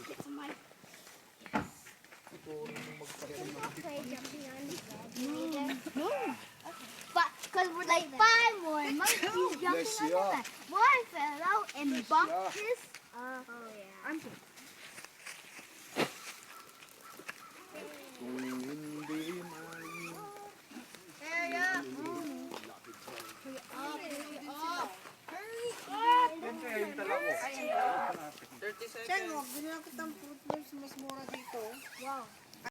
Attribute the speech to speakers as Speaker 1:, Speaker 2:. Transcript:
Speaker 1: get some money.
Speaker 2: Okay, jumping on the bed. You need it?
Speaker 1: No.
Speaker 2: But, because we're like 5 more monkeys jumping
Speaker 3: Bless
Speaker 2: on the
Speaker 3: ya.
Speaker 2: bed. One fell out and
Speaker 3: Bless
Speaker 2: bumped
Speaker 3: ya.
Speaker 2: his, oh yeah.
Speaker 1: Armpit.